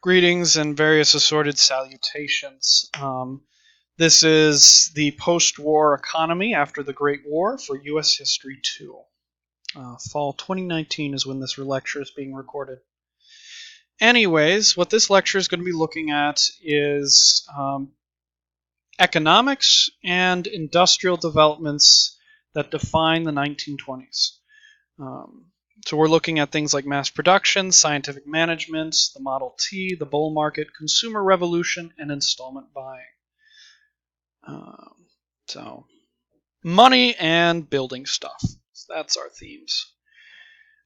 Greetings and various assorted salutations. This is the post-war economy after the Great War for U.S. History 2. Fall 2019 is when this lecture is being recorded. Anyways, what this lecture is going to be looking at is economics and industrial developments that define the 1920s. So we're looking at things like mass production, scientific management, the Model T, the bull market, consumer revolution, and installment buying. So money and building stuff. So that's our themes.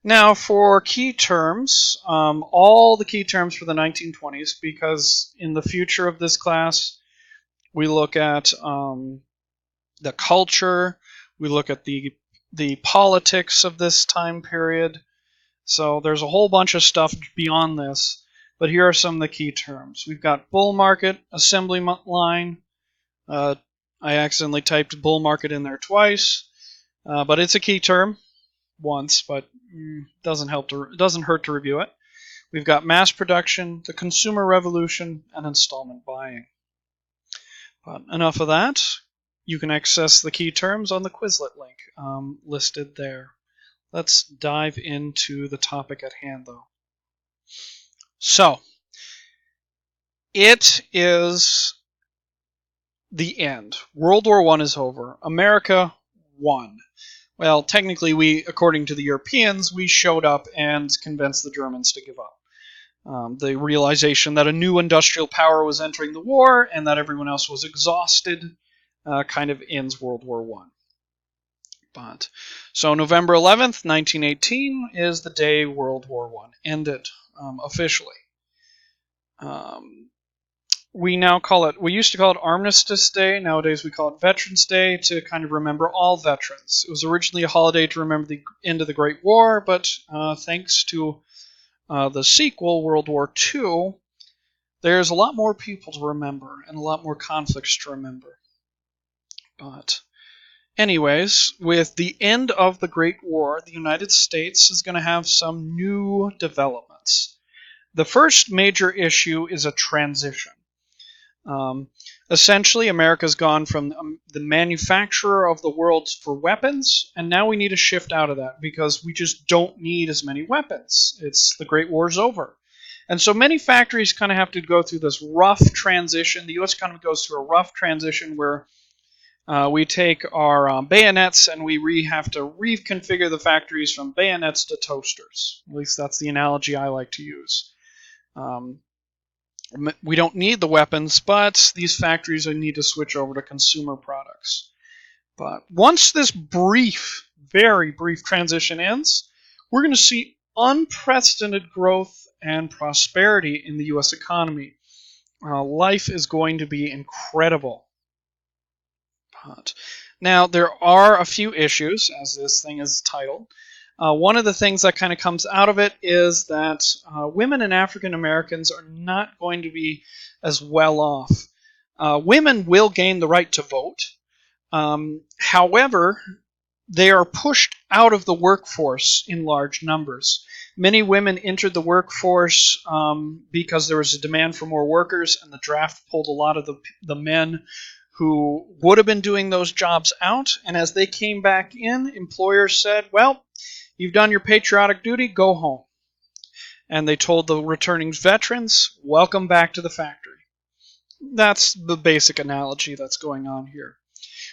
Now for key terms, all the key terms for the 1920s, because in the future of this class, we look at the culture, we look at the politics of this time period. So there's a whole bunch of stuff beyond this, but here are some of the key terms. We've got bull market, assembly line. I accidentally typed bull market in there twice, but it's a key term once, but doesn't hurt to review it. We've got mass production, the consumer revolution, and installment buying. But enough of that. You can access the key terms on the Quizlet link listed there. Let's dive into the topic at hand, though. So, it is the end. World War I is over. America won. Well, technically, according to the Europeans, we showed up and convinced the Germans to give up. The realization that a new industrial power was entering the war and that everyone else was exhausted kind of ends World War I. So November 11th, 1918 is the day World War I ended officially. We used to call it Armistice Day. Nowadays we call it Veterans Day to kind of remember all veterans. It was originally a holiday to remember the end of the Great War, but thanks to the sequel, World War II, there's a lot more people to remember and a lot more conflicts to remember. But anyways, with the end of the Great War, the United States is going to have some new developments. The first major issue is a transition. Essentially, America's gone from the manufacturer of the world for weapons, and now we need to shift out of that because we just don't need as many weapons. The Great War's over. And so many factories kind of have to go through this rough transition. The U.S. economy goes through a rough transition where we take our bayonets and we have to reconfigure the factories from bayonets to toasters. At least that's the analogy I like to use. We don't need the weapons, but these factories need to switch over to consumer products. But once this very brief transition ends, we're going to see unprecedented growth and prosperity in the U.S. economy. Life is going to be incredible. Now, there are a few issues, as this thing is titled. One of the things that kind of comes out of it is that women and African Americans are not going to be as well off. Women will gain the right to vote. However, they are pushed out of the workforce in large numbers. Many women entered the workforce because there was a demand for more workers, and the draft pulled a lot of the men who would have been doing those jobs out. And as they came back in, employers said, well, you've done your patriotic duty, go home. And they told the returning veterans, welcome back to the factory. That's the basic analogy that's going on here.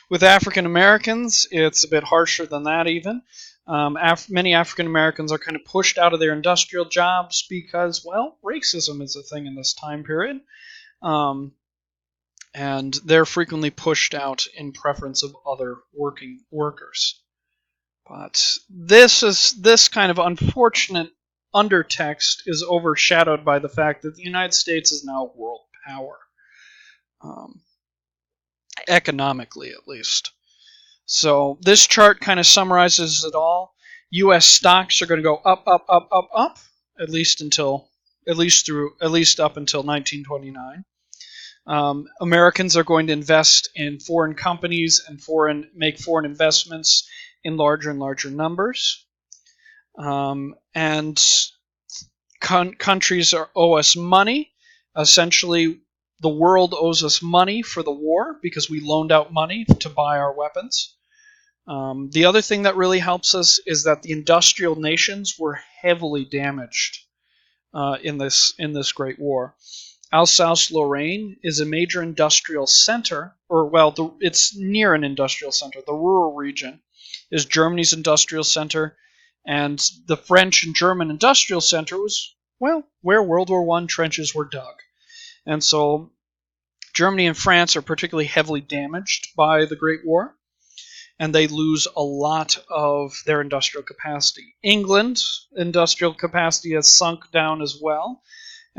With African Americans, it's a bit harsher than that even. Many African Americans are kind of pushed out of their industrial jobs because, well, racism is a thing in this time period. And they're frequently pushed out in preference of other working workers. But this kind of unfortunate undertext is overshadowed by the fact that the United States is now a world power. Economically, at least. So this chart kind of summarizes it all. U.S. stocks are going to go up, at least up until 1929. Americans are going to invest in foreign companies and make foreign investments in larger and larger numbers. And countries owe us money, Essentially, the world owes us money for the war because we loaned out money to buy our weapons. The other thing that really helps us is that the industrial nations were heavily damaged in this Great War. Alsace-Lorraine is a major industrial center, or well, it's near an industrial center. The rural region is Germany's industrial center, and the French and German industrial center was, well, where World War I trenches were dug. And so Germany and France are particularly heavily damaged by the Great War, and they lose a lot of their industrial capacity. England's industrial capacity has sunk down as well.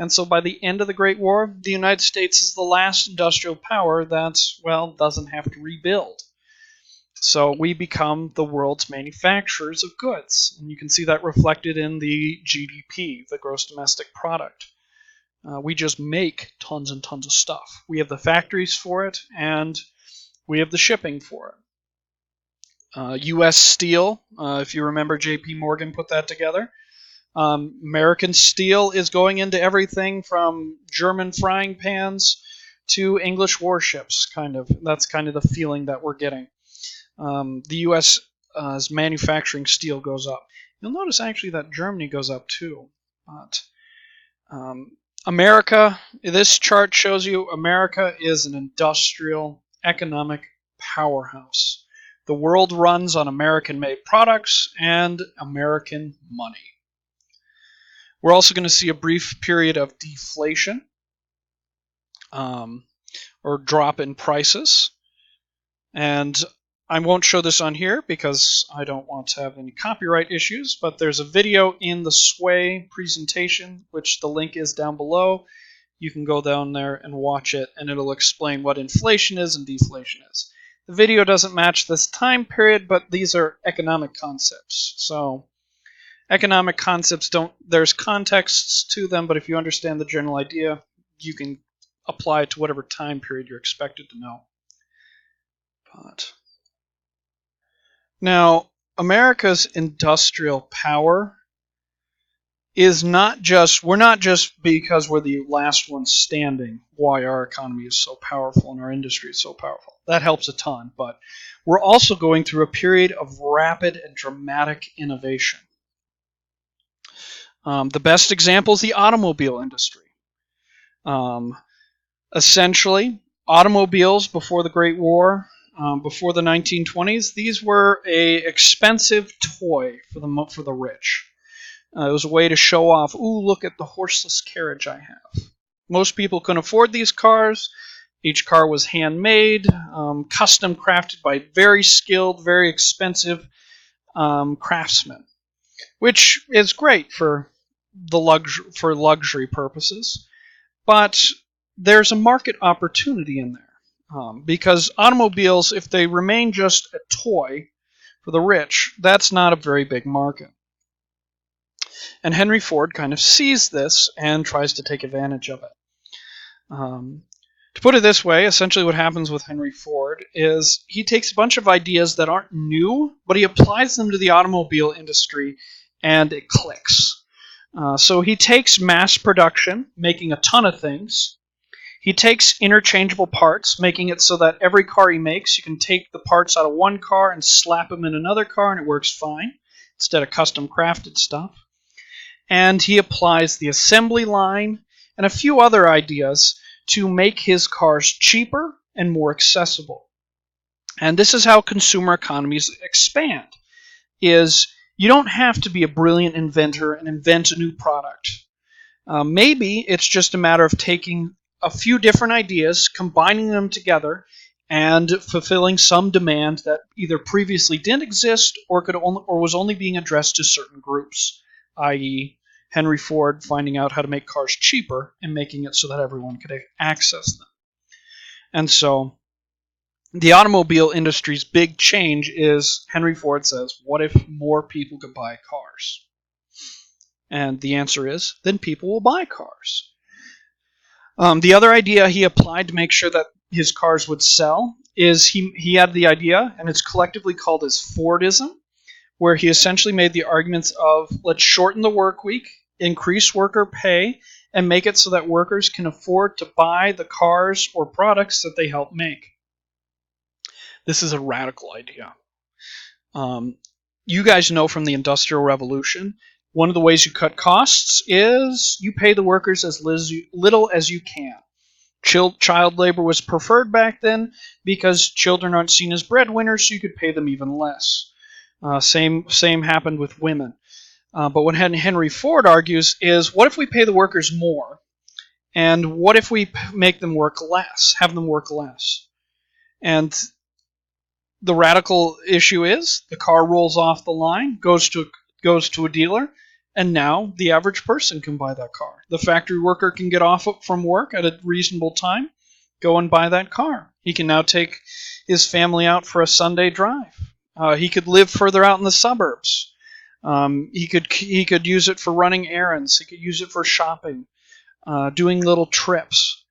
And so by the end of the Great War, the United States is the last industrial power that, well, doesn't have to rebuild. So we become the world's manufacturers of goods. And you can see that reflected in the GDP, the gross domestic product. We just make tons and tons of stuff. We have the factories for it, and we have the shipping for it. U.S. Steel, if you remember, J.P. Morgan put that together. American steel is going into everything from German frying pans to English warships, kind of. That's kind of the feeling that we're getting. The U.S.'s manufacturing steel goes up. You'll notice actually that Germany goes up too. But America, this chart shows you America is an industrial economic powerhouse. The world runs on American-made products and American money. We're also going to see a brief period of deflation or drop in prices. And I won't show this on here because I don't want to have any copyright issues, but there's a video in the Sway presentation, which the link is down below. You can go down there and watch it, and it'll explain what inflation is and deflation is. The video doesn't match this time period, but these are economic concepts. So economic concepts there's contexts to them, but if you understand the general idea, you can apply it to whatever time period you're expected to know. But now, America's industrial power is we're not just because we're the last ones standing why our economy is so powerful and our industry is so powerful. That helps a ton, but we're also going through a period of rapid and dramatic innovation. The best example is the automobile industry. Essentially, automobiles before the Great War, before the 1920s, these were an expensive toy for the rich. It was a way to show off, ooh, look at the horseless carriage I have. Most people couldn't afford these cars. Each car was handmade, custom crafted by very skilled, very expensive craftsmen, which is great for luxury purposes. But there's a market opportunity in there. Because automobiles, if they remain just a toy for the rich, that's not a very big market. And Henry Ford kind of sees this and tries to take advantage of it. To put it this way, essentially what happens with Henry Ford is he takes a bunch of ideas that aren't new, but he applies them to the automobile industry, and it clicks. So he takes mass production, making a ton of things. He takes interchangeable parts, making it so that every car he makes, you can take the parts out of one car and slap them in another car, and it works fine, instead of custom crafted stuff. And he applies the assembly line and a few other ideas to make his cars cheaper and more accessible. And this is how consumer economies expand, is you don't have to be a brilliant inventor and invent a new product. Maybe it's just a matter of taking a few different ideas, combining them together, and fulfilling some demand that either previously didn't exist or was only being addressed to certain groups, i.e., Henry Ford finding out how to make cars cheaper and making it so that everyone could access them. And so the automobile industry's big change is Henry Ford says, what if more people could buy cars? And the answer is, then people will buy cars. The other idea he applied to make sure that his cars would sell is he had the idea, and it's collectively called as Fordism, where he essentially made the arguments of let's shorten the work week, increase worker pay, and make it so that workers can afford to buy the cars or products that they help make. This is a radical idea. You guys know from the Industrial Revolution, one of the ways you cut costs is you pay the workers as little as you can. Child labor was preferred back then because children aren't seen as breadwinners, so you could pay them even less. Same happened with women. But what Henry Ford argues is, what if we pay the workers more? And what if we make them work less, have them work less? And the radical issue is the car rolls off the line, goes to a dealer, and now the average person can buy that car. The factory worker can get off from work at a reasonable time, go and buy that car. He can now take his family out for a Sunday drive. He could live further out in the suburbs. He could use it for running errands. He could use it for shopping, doing little trips.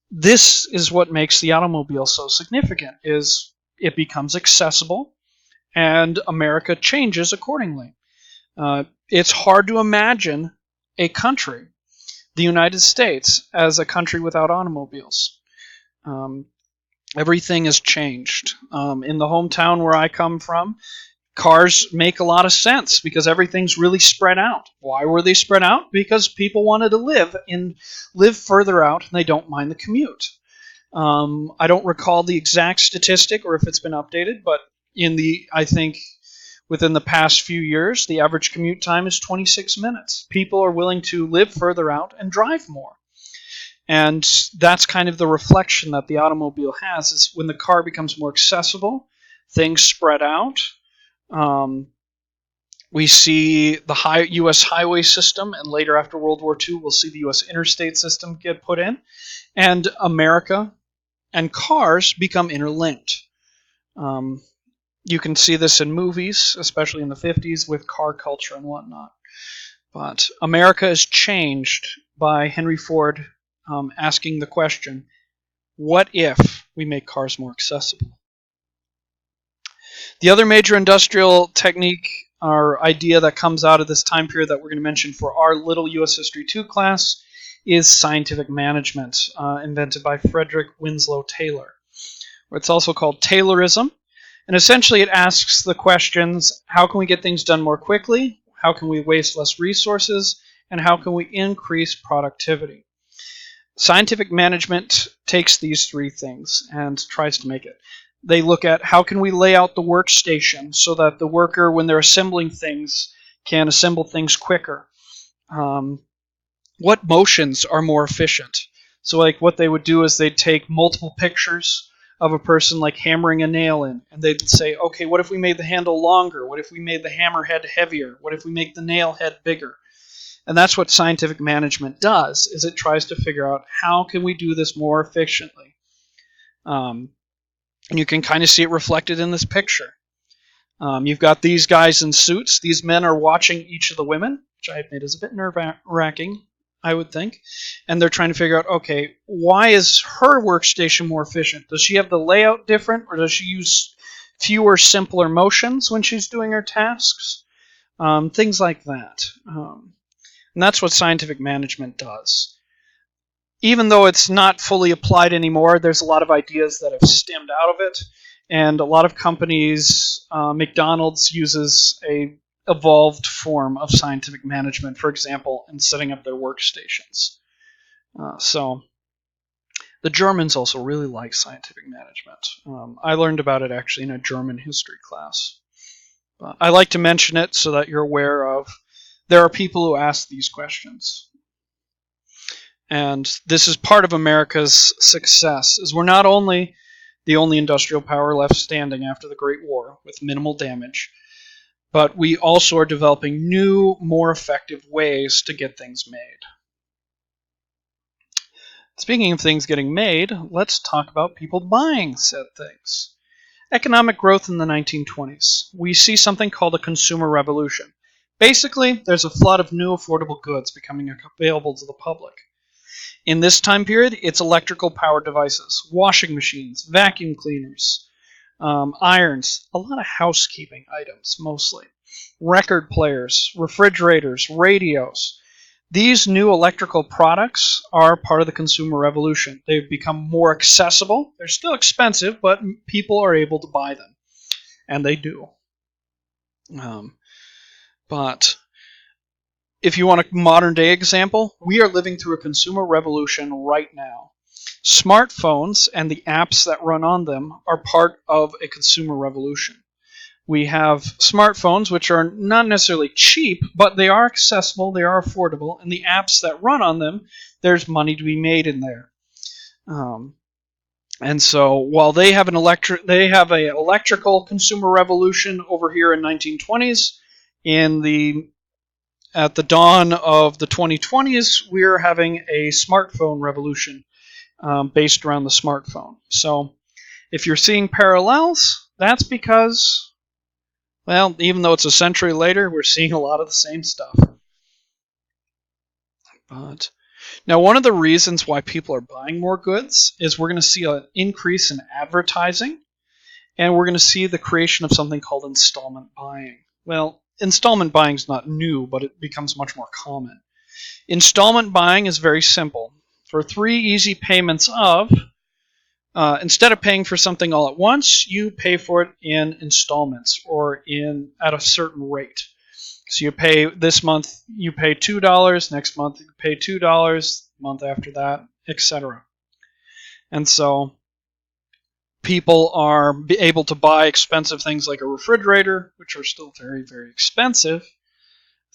This is what makes the automobile so significant, is it becomes accessible, and America changes accordingly. It's hard to imagine a country, the United States, as a country without automobiles. Everything has changed. In the hometown where I come from, cars make a lot of sense because everything's really spread out. Why were they spread out? Because people wanted to live further out, and they don't mind the commute. I don't recall the exact statistic or if it's been updated, but I think within the past few years, the average commute time is 26 minutes. People are willing to live further out and drive more. And that's kind of the reflection that the automobile has, is when the car becomes more accessible, things spread out. We see the U.S. highway system, and later after World War II, we'll see the U.S. interstate system get put in, and America and cars become interlinked. You can see this in movies, especially in the 50s, with car culture and whatnot. But America is changed by Henry Ford asking the question, what if we make cars more accessible? The other major industrial technique or idea that comes out of this time period that we're going to mention for our little U.S. History 2 class is scientific management, invented by Frederick Winslow Taylor. It's also called Taylorism. And essentially it asks the questions, how can we get things done more quickly? How can we waste less resources? And how can we increase productivity? Scientific management takes these three things and tries to make it. They look at how can we lay out the workstation so that the worker, when they're assembling things, can assemble things quicker. What motions are more efficient? So like what they would do is they'd take multiple pictures of a person like hammering a nail in, and they'd say, okay, what if we made the handle longer? What if we made the hammer head heavier? What if we make the nail head bigger? And that's what scientific management does, is it tries to figure out how can we do this more efficiently. And you can kind of see it reflected in this picture. You've got these guys in suits. These men are watching each of the women, which I admit is a bit nerve-wracking, I would think. And they're trying to figure out, okay, why is her workstation more efficient? Does she have the layout different, or does she use fewer, simpler motions when she's doing her tasks? Things like that. And that's what scientific management does. Even though it's not fully applied anymore, there's a lot of ideas that have stemmed out of it. And a lot of companies, McDonald's uses a evolved form of scientific management, for example, in setting up their workstations. So the Germans also really like scientific management. I learned about it actually in a German history class. I like to mention it so that you're aware of there are people who ask these questions. And this is part of America's success, is we're not only the only industrial power left standing after the Great War with minimal damage, but we also are developing new, more effective ways to get things made. Speaking of things getting made, let's talk about people buying said things. Economic growth in the 1920s. We see something called a consumer revolution. Basically, there's a flood of new affordable goods becoming available to the public. In this time period, it's electrical powered devices, washing machines, vacuum cleaners, irons, a lot of housekeeping items mostly, record players, refrigerators, radios. These new electrical products are part of the consumer revolution. They've become more accessible. They're still expensive, but people are able to buy them, and they do. But if you want a modern day example, we are living through a consumer revolution right now. Smartphones and the apps that run on them are part of a consumer revolution. We have smartphones, which are not necessarily cheap, but they are accessible, they are affordable, and the apps that run on them, there's money to be made in there. And so while they have an electrical consumer revolution over here in 1920s, at the dawn of the 2020s, we're having a smartphone revolution based around the smartphone. So if you're seeing parallels, that's because, well, even though it's a century later, we're seeing a lot of the same stuff. But now, one of the reasons why people are buying more goods is we're going to see an increase in advertising, and we're going to see the creation of something called installment buying. Well, installment buying is not new, but it becomes much more common. Installment buying is very simple. For 3 easy payments of, instead of paying for something all at once, you pay for it in installments or at a certain rate. So you pay this month, you pay $2, next month you pay $2, month after that, etc. And so people are able to buy expensive things like a refrigerator, which are still very, very expensive,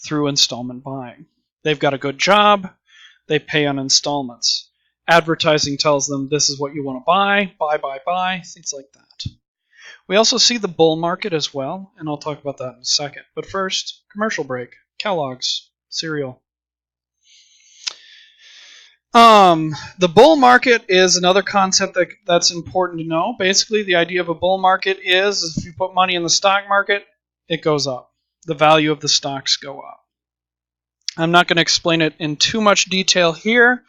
through installment buying. They've got a good job, they pay on installments. Advertising tells them this is what you want to buy, things like that. We also see the bull market as well, and I'll talk about that in a second. But first, commercial break. Kellogg's cereal. The bull market is another concept that's important to know. Basically, the idea of a bull market is if you put money in the stock market, it goes up. The value of the stocks go up. I'm not going to explain it in too much detail here,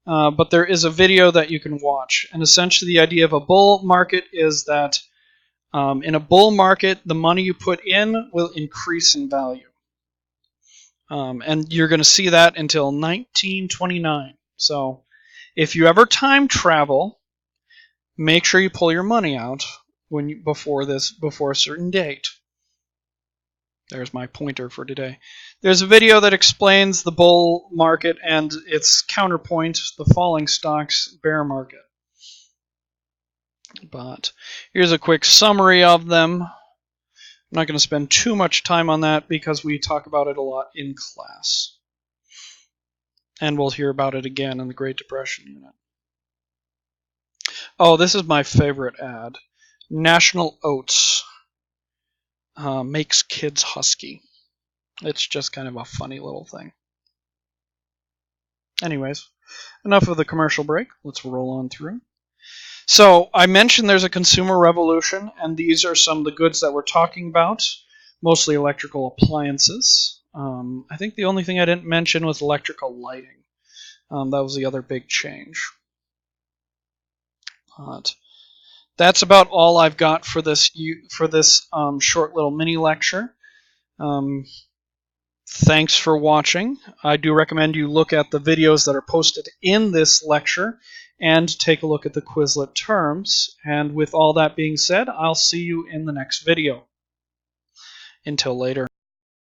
but there is a video that you can watch. And essentially, the idea of a bull market is that in a bull market, the money you put in will increase in value. And you're going to see that until 1929. So if you ever time travel, make sure you pull your money out before a certain date. There's my pointer for today. There's a video that explains the bull market and its counterpoint, the falling stocks bear market. But here's a quick summary of them. I'm not going to spend too much time on that because we talk about it a lot in class. And we'll hear about it again in the Great Depression unit. Oh, this is my favorite ad. National Oats makes kids husky. It's just kind of a funny little thing. Anyways, enough of the commercial break. Let's roll on through. So I mentioned there's a consumer revolution, and these are some of the goods that we're talking about, mostly electrical appliances. I think the only thing I didn't mention was electrical lighting. That was the other big change. But that's about all I've got for this short little mini lecture. Thanks for watching. I do recommend you look at the videos that are posted in this lecture and take a look at the Quizlet terms. And with all that being said, I'll see you in the next video. Until later.